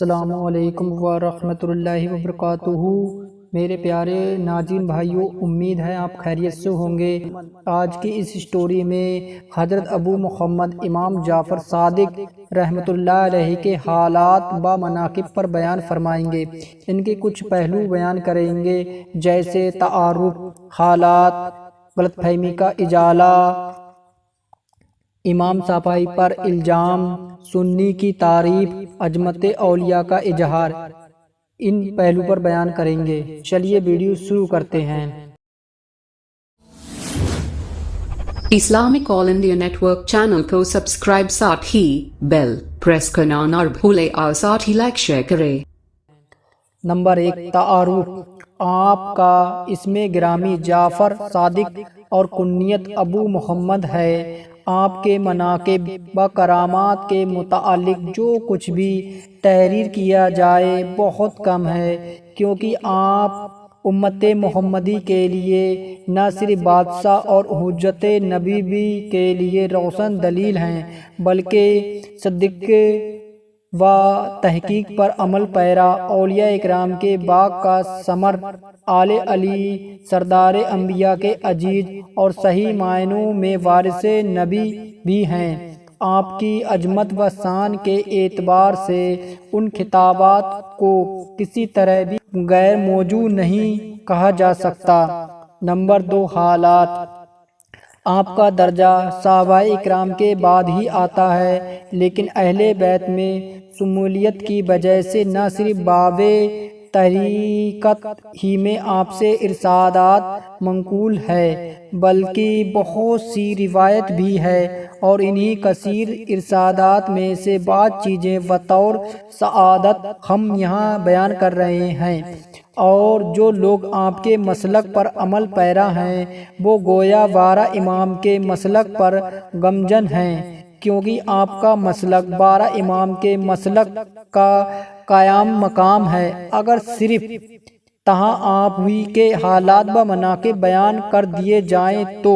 السلام علیکم ورحمۃ اللہ وبرکاتہ۔ میرے پیارے ناظرین بھائیوں، امید ہے آپ خیریت سے ہوں گے۔ آج کی اس سٹوری میں حضرت ابو محمد امام جعفر صادق رحمۃ اللہ علیہ کے حالات و مناقب پر بیان فرمائیں گے۔ ان کے کچھ پہلو بیان کریں گے، جیسے تعارف، حالات، غلط فہمی کا ازالہ، امام صافی پر الزام، سنی کی تعریف، عظمت اولیاء کا اظہار، ان پہلو پر بیان کریں گے۔ چلیے ویڈیو شروع کرتے ہیں۔ اسلامک آل انڈیا نیٹ ورک چینل کو سبسکرائب، ساتھ ہی بیل پریس کرنا نہ بھولے اور ساتھ ہی لائک شیئر کرے۔ نمبر 1، تعارف۔ آپ کا اسم گرامی جعفر صادق اور کنیت ابو محمد ہے۔ آپ کے مناقب و کرامات کے متعلق جو کچھ بھی تحریر کیا جائے بہت کم ہے، کیونکہ آپ امت محمدی کے لیے نہ صرف بادشاہ اور حجت نبوی کے لیے روشن دلیل ہیں، بلکہ صدق و تحقیق پر عمل پیرا اولیاء اکرام کے باغ کا ثمر، آل علی سردار انبیاء کے عزیز اور صحیح معنوں میں وارث نبی بھی ہیں۔ آپ کی عظمت و شان کے اعتبار سے ان خطابات کو کسی طرح بھی غیر موزوں نہیں کہا جا سکتا۔ نمبر 2، حالات۔ آپ کا درجہ صحابہ اکرام کے بعد ہی آتا ہے، لیکن اہل بیت میں شمولیت کی وجہ سے نہ صرف باب طریقت ہی میں آپ سے ارشادات منقول ہے، بلکہ بہت سی روایت بھی ہے، اور انہی کثیر ارشادات میں سے بعض چیزیں بطور سعادت ہم یہاں بیان کر رہے ہیں، اور جو لوگ آپ کے مسلک پر عمل پیرا ہیں وہ گویا 12 امام کے مسلک پر گامزن ہیں، کیونکہ آپ کا مسلک 12 امام کے مسلک کا قائم مقام ہے۔ اگر صرف تہاں آپ ہی کے حالات و مناقب بیان کر دیے جائیں تو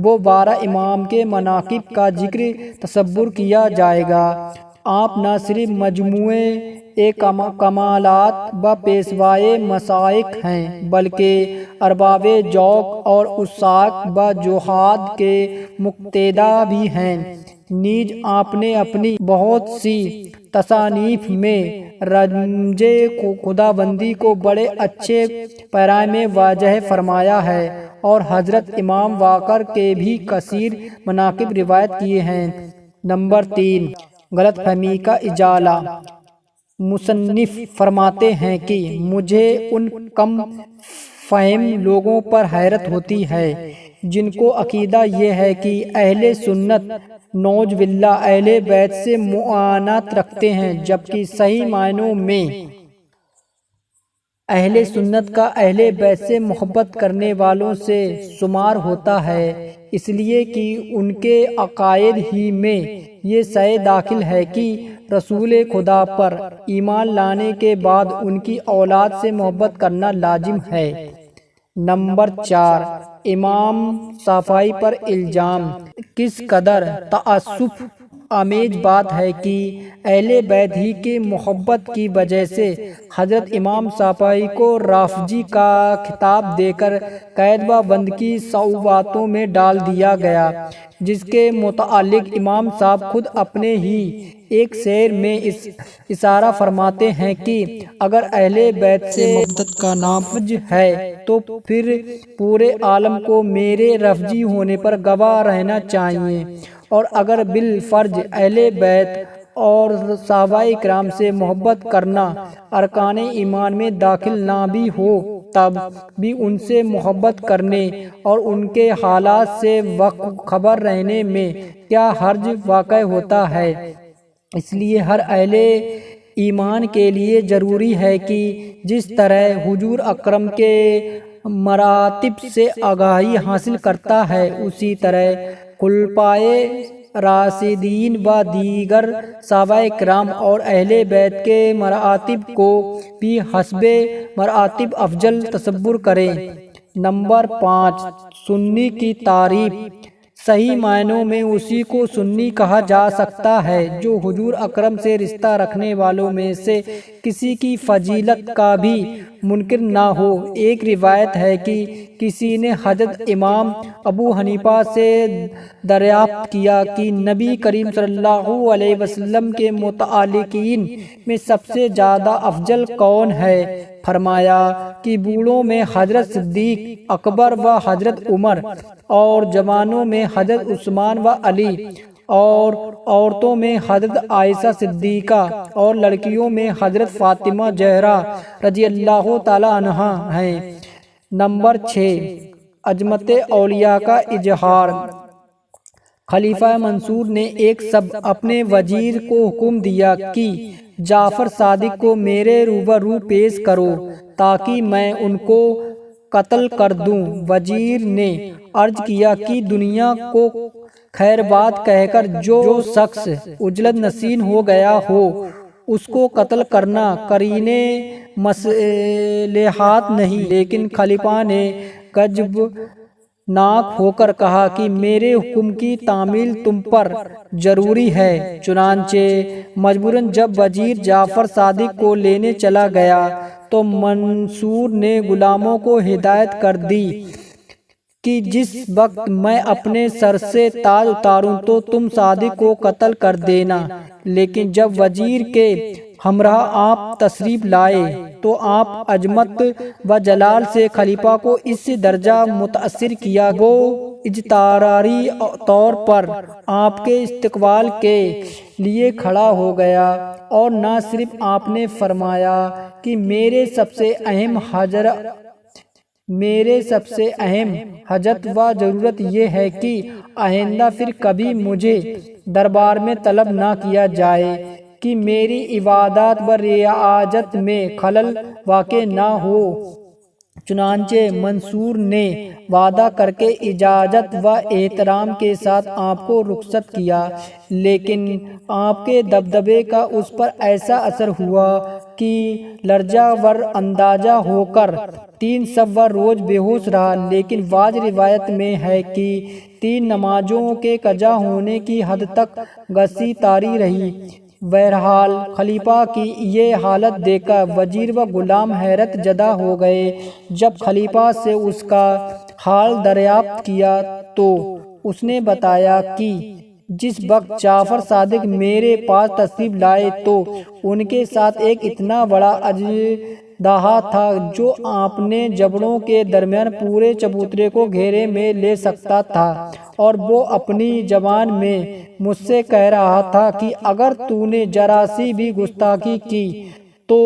وہ 12 امام کے مناقب کا ذکر تصور کیا جائے گا۔ آپ نہ صرف مجموعے کمالات و پیشوائے مشائخ ہیں، بلکہ ارباب ذوق اور عشاق و زہاد کے مقتدا بھی ہیں۔ نیز آپ نے اپنی بہت سی تصانیف میں رمز خداوندی کو بڑے اچھے پیرائے میں واضح فرمایا ہے، اور حضرت امام باقر کے بھی کثیر مناقب روایت کیے ہیں۔ نمبر 3، غلط فہمی کا ازالہ۔ مصنف فرماتے ہیں کہ مجھے ان کم فہم لوگوں پر حیرت ہوتی ہے جن کو عقیدہ یہ ہے کہ اہل سنت نعوذ باللہ اہل بیت سے معاونت رکھتے ہیں، جبکہ صحیح معنوں میں اہل سنت کا اہل بیت سے محبت کرنے والوں سے شمار ہوتا ہے، اس لیے کہ ان کے عقائد ہی میں یہ شے داخل ہے کہ رسول خدا پر ایمان لانے کے بعد ان کی اولاد سے محبت کرنا لازم ہے۔ نمبر 4، امام صافی پر الزام۔ کس قدر تعصب آمیز بات ہے کہ اہل بیت ہی کے محبت کی وجہ سے حضرت امام صافی کو رافضی کا خطاب دے کر قید و بند کی صعوباتوں میں ڈال دیا گیا، جس کے متعلق امام صاحب خود اپنے ہی ایک شعر میں اشارہ فرماتے ہیں کہ اگر اہل بیت سے محبت کا نافذ ہے تو پھر پورے عالم کو میرے رافضی ہونے پر گواہ رہنا چاہیے، اور اگر بالفرض اہل بیت اور صحابہ اکرام سے محبت کرنا ارکان ایمان میں داخل نہ بھی ہو تب بھی ان سے محبت کرنے اور ان کے حالات سے خبر رہنے میں کیا حرج واقع ہوتا ہے۔ اس لیے ہر اہل ایمان کے لیے ضروری ہے کہ جس طرح حضور اکرم کے مراتب سے آگاہی حاصل کرتا ہے، اسی طرح خلفائے راشدین و دیگر صحابہ اکرام اور اہل بیت کے مراتب کو بھی حسب مراتب افضل تصور کریں۔ نمبر 5، سنی کی تعریف۔ صحیح معنوں میں اسی کو سنی کہا جا سکتا ہے جو حضور اکرم سے رشتہ رکھنے والوں میں سے کسی کی فضیلت کا بھی منکر نہ ہو۔ ایک روایت ہے کہ کسی نے حضرت امام ابو حنیفہ سے دریافت کیا کہ نبی کریم صلی اللہ علیہ وسلم کے متعلقین میں سب سے زیادہ افضل کون ہے؟ فرمایا کہ بوڑھوں میں حضرت صدیق اکبر و حضرت عمر، اور جوانوں میں حضرت عثمان و علی، اور عورتوں میں حضرت عائشہ صدیقہ، اور لڑکیوں میں حضرت فاطمہ زہرا رضی اللہ تعالی عنہا ہیں۔ نمبر 6، عظمت اولیاء کا اظہار۔ خلیفہ منصور نے ایک شب اپنے وزیر کو حکم دیا کہ جعفر صادق کو میرے روبرو پیش کرو تاکہ میں ان کو قتل کر دوں۔ وزیر نے عرض کیا کہ دنیا کو خیر بات کہہ کر جو شخص عجلت نشین ہو گیا ہو اس کو قتل کرنا قرینے مصلحت نہیں، لیکن خلیفہ نے غضب ناک ہو کر کہا کہ میرے حکم کی تعمیل تم پر ضروری ہے۔ چنانچہ مجبوراً جب وزیر جعفر صادق کو لینے چلا گیا تو منصور نے غلاموں کو ہدایت کر دی کہ جس وقت میں اپنے سر سے تاج اتاروں تو تم صادق کو قتل کر دینا۔ لیکن جب وزیر کے ہمراہ آپ تشریف لائے تو آپ عظمت و جلال سے خلیفہ کو اس درجہ متاثر کیا وہ اضطراری طور پر آپ کے استقبال کے لیے کھڑا ہو گیا، اور نہ صرف آپ نے فرمایا کہ میرے سب سے اہم حاجت و ضرورت یہ ہے کہ آئندہ پھر کبھی مجھے دربار میں طلب نہ کیا جائے کہ میری عبادات و ریاضت میں خلل واقع نہ ہو۔ چنانچہ منصور نے وعدہ کر کے اجازت و احترام کے ساتھ آپ کو رخصت کیا، لیکن آپ کے دبدبے کا اس پر ایسا اثر ہوا کہ لرزہ ور انداز ہو کر 3 روز بے ہوش رہا۔ لیکن بعض روایت میں ہے کہ 3 نمازوں کے قضا ہونے کی حد تک غصی طاری رہی۔ بہرحال خلیفہ کی یہ حالت دیکھ کر وزیر و غلام حیرت زدہ ہو گئے۔ جب خلیفہ سے اس کا حال دریافت کیا تو اس نے بتایا کہ جس وقت جعفر صادق میرے پاس تشریف لائے تو ان کے ساتھ ایک اتنا بڑا اژدہا تھا جو اپنے جبڑوں کے درمیان پورے چبوترے کو گھیرے میں لے سکتا تھا، اور وہ اپنی زبان میں مجھ سے کہہ رہا تھا کہ اگر تو نے ذرا سی بھی گستاخی کی تو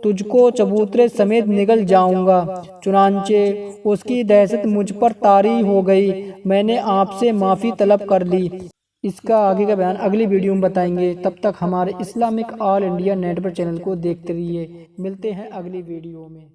تجھ کو چبوترے سمیت نگل جاؤں گا۔ چنانچہ اس کی دہشت مجھ پر طاری ہو گئی، میں نے آپ سے معافی طلب کر لی۔ اس کا آگے کا بیان اگلی ویڈیو میں بتائیں گے۔ تب تک ہمارے اسلامک آل انڈیا نیٹ ورک چینل کو دیکھتے رہیے۔ ملتے ہیں اگلی ویڈیو میں۔